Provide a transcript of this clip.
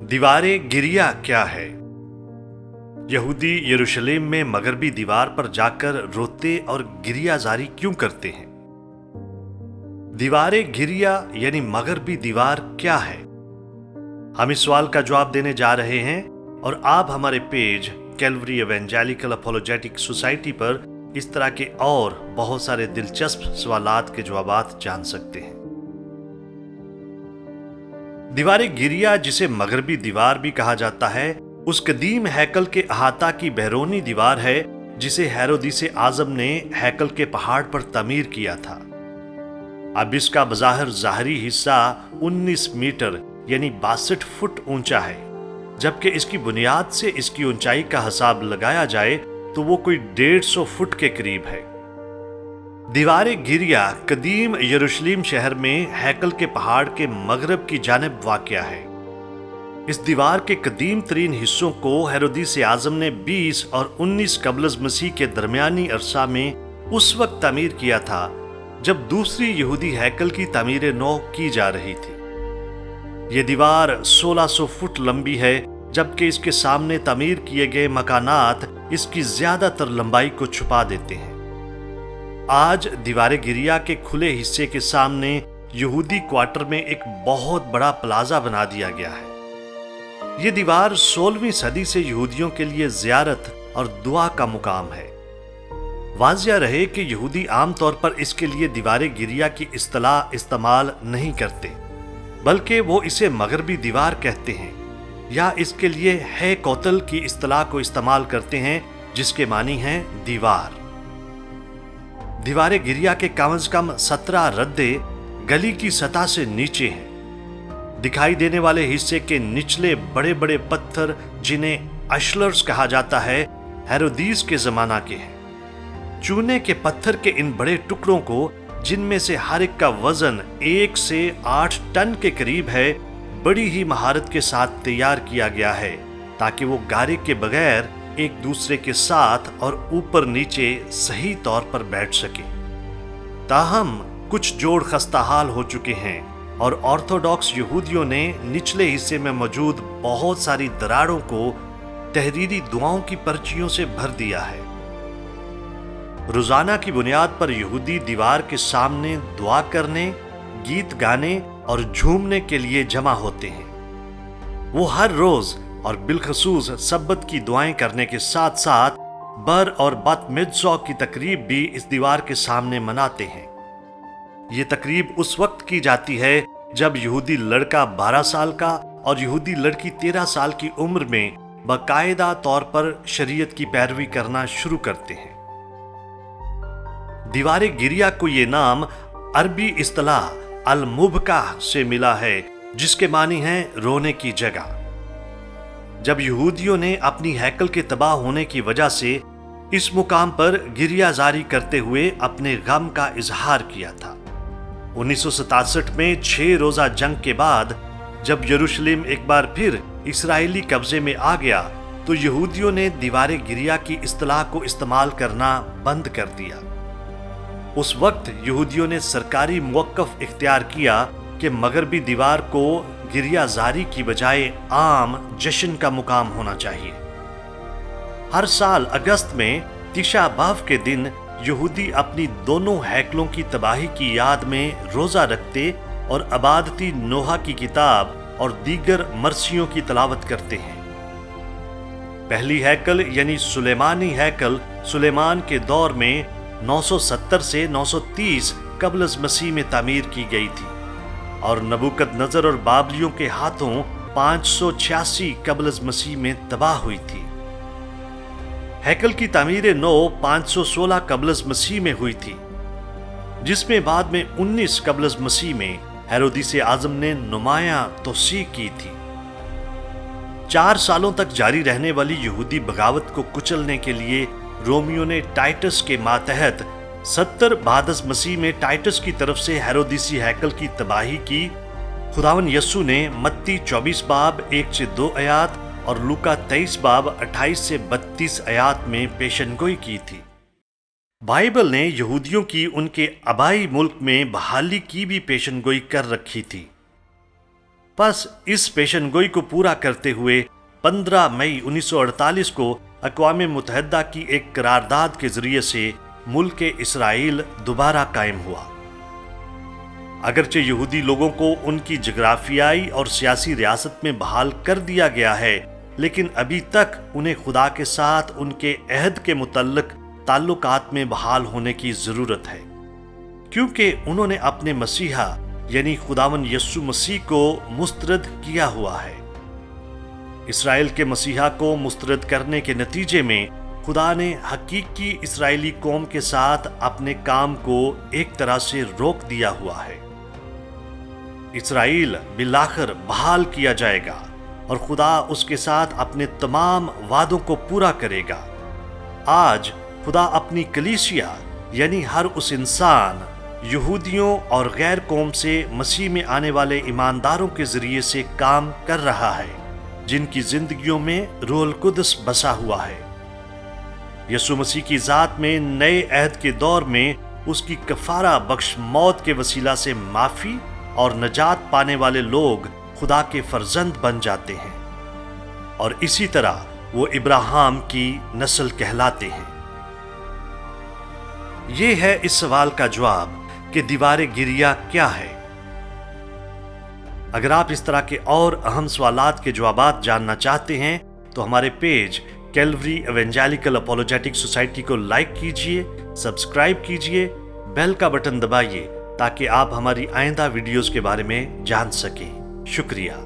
दीवारें गिरिया क्या है? यहूदी यरूशलेम में मगरबी दीवार पर जाकर रोते और गिरिया जारी क्यों करते हैं? दीवारें गिरिया यानी मगरबी दीवार क्या है? हम इस सवाल का जवाब देने जा रहे हैं और आप हमारे page Calvary evangelical apologetic society पर इस तरह के और बहुत सारे दिलचस्प सवालात के जवाबात जान सकते हैं। दीवारें गिरिया, जिसे मगरबी दीवार भी कहा जाता है, उस कदीम हैकल के अहाता की बहरोनी दीवार है जिसे हेरोदिस आजम ने हैकल के पहाड़ पर तामीर किया था। अब इसका बज़ाहिर ज़ाहरी हिस्सा 19 मीटर यानी 62 फुट ऊंचा है, जबकि इसकी बुनियाद से इसकी ऊंचाई का हिसाब लगाया जाए तो वो कोई 150 फुट के करीब है। दीवारें गिरिया कदीम यरूशलेम शहर में हैकल के पहाड़ के मगरब की जानिब वाक़या है। इस दीवार के कदीम तरीन हिस्सों को हेरोदिस आजम ने 20 और 19 कबल मसीह के दरमियानी अरसा में उस वक्त तामीर किया था जब दूसरी यहूदी हैकल की तामीर नौ की जा रही थी। ये दीवार 1600 फुट लंबी है, जबकि इसके सामने तामीर किए गए मकानात इसकी ज्यादातर लंबाई को छुपा देते हैं। आज दीवारें गिरिया के खुले हिस्से के सामने यहूदी क्वार्टर में एक बहुत बड़ा प्लाजा बना दिया गया है। ये दीवार 16वीं सदी से यहूदियों के लिए ज़ियारत और दुआ का मुकाम है। वाज़िया रहे कि यहूदी आमतौर पर इसके लिए दीवारें गिरिया की इस्तिलाह इस्तेमाल नहीं करते, बल्कि वो इसे मगरबी दीवार कहते हैं या इसके लिए है कौतल की इस्तिलाह को इस्तेमाल करते हैं, जिसके मानी हैं दीवार। दीवारें गिरिया के कम से कम 17 रद्दे गली की सतह से नीचे हैं। दिखाई देने वाले हिस्से के निचले बड़े बड़े पत्थर, जिन्हें अशलर्स कहा जाता है, हेरोदिस के जमाना के हैं। चूने के पत्थर के इन बड़े टुकड़ों को, जिनमें से हर एक का वजन 1 से 8 टन के करीब है, बड़ी ही महारत के साथ तैयार किया गया है ताकि वो गारे के बगैर एक दूसरे के साथ और ऊपर नीचे सही तौर पर बैठ सके। ताहम कुछ जोड़ खस्ताहाल हो चुके हैं और ऑर्थोडॉक्स यहूदियों ने निचले हिस्से में मौजूद बहुत सारी दरारों को तहरीरी दुआओं की पर्चियों से भर दिया है। रोजाना की बुनियाद पर यहूदी दीवार के सामने दुआ करने, गीत गाने और झूमने के लिए जमा होते हैं। वो हर रोज और बिलखसूस सब्बत की दुआएं करने के साथ साथ बर और बत मिज़्ज़ा की तकरीब भी इस दीवार के सामने मनाते हैं। ये तकरीब उस वक्त की जाती है जब यहूदी लड़का 12 साल का और यहूदी लड़की 13 साल की उम्र में बाकायदा तौर पर शरीयत की पैरवी करना शुरू करते हैं। दीवारें गिरिया को ये नाम अरबी इस्तिलाह अल-मुबकाह से मिला है, जिसके मानी हैं रोने की जगह। जब यहूदियों ने अपनी हैकल के तबाह होने की वजह से इस मुकाम पर गिरिया जारी करते हुए अपने गम का इजहार किया था। 1967 में 6 रोजा जंग के बाद जब यरूशलेम एक बार फिर इसराइली कब्जे में आ गया, तो यहूदियों ने दीवारें गिरिया की इस्तिलाह को इस्तेमाल करना बंद कर दिया। उस वक्त यहूदियों ने सरकारी मुवक्कफ इख्तियार किया कि मगरबी दीवार को गिरिया जारी की बजाय आम जश्न का मुकाम होना चाहिए। हर साल अगस्त में तिशा बाव के दिन यहूदी अपनी दोनों हैकलों की तबाही की याद में रोजा रखते और अबादती नोहा की किताब और दीगर मरसियों की तलावत करते हैं। पहली हैकल यानी सुलेमानी हैकल सुलेमान के दौर में 970 से 930 कबल मसीह में तामीर की गई थी और नबूकदनजर और बाबलियों के हाथों 586 कबल मसीह में तबाह हुई थी। हैकल की तामीर नौ 516 कबल मसीह में हुई थी, जिसमें बाद में 19 कबल मसीह में हेरोदिस आजम ने नुमाया तोसीह की थी। 4 सालों तक जारी रहने वाली यहूदी बगावत को कुचलने के लिए रोमियो ने टाइटस के मातहत 70 बाद मसीह में टाइटस की तरफ से हेरोदिसी हैकल की तबाही की। खुदावन यसू ने मत्ती 24 बाब 1 से 2 आयात और लूका 23 बाब 28 से 32 आयात में पेशनगोई की थी। बाइबल ने यहूदियों की उनके आबाई मुल्क में बहाली की भी पेशनगोई कर रखी थी। बस इस पेशन गोई को पूरा करते हुए 15 मई 1948 को अक़वाम मुत्तहिदा की एक करारदाद के जरिए से मुल्क इसराइल दोबारा कायम हुआ। अगरचे यहूदी लोगों को उनकी जगराफियाई और सियासी रियासत में बहाल कर दिया गया है, लेकिन अभी तक उन्हें खुदा के साथ उनके अहद के मुतल्लिक ताल्लुकात में बहाल होने की ज़रूरत है, क्योंकि उन्होंने अपने मसीहा यानी खुदावन यस्सु मसीह को मुस्तरद किया हुआ है। इसराइल के मसीहा को मुस्तरद करने के नतीजे में खुदा ने हकीकी इसराइली कौम के साथ अपने काम को एक तरह से रोक दिया हुआ है। इसराइल बिलाखिर बहाल किया जाएगा और खुदा उसके साथ अपने तमाम वादों को पूरा करेगा। आज खुदा अपनी कलीसिया यानी हर उस इंसान, यहूदियों और गैर कौम से मसीह में आने वाले ईमानदारों के जरिए से काम कर रहा है, जिनकी जिंदगियों में रूहुल कुद्स बसा हुआ है। यीशु मसीह की ज़ात में नए अहद के दौर में उसकी कफारा बख्श मौत के वसीला से माफ़ी और नजात पाने वाले लोग खुदा के फर्जंद बन जाते हैं और इसी तरह वो इब्राहिम की नस्ल कहलाते हैं। ये है इस सवाल का जवाब कि दीवार गिरिया क्या है। अगर आप इस तरह के और अहम सवालात के जवाबात जानना चाहते हैं तो हमारे page Calvary evangelical apologetic society को लाइक कीजिए, सब्सक्राइब कीजिए, बेल का बटन दबाइए ताकि आप हमारी आइंदा वीडियोस के बारे में जान सकें। शुक्रिया।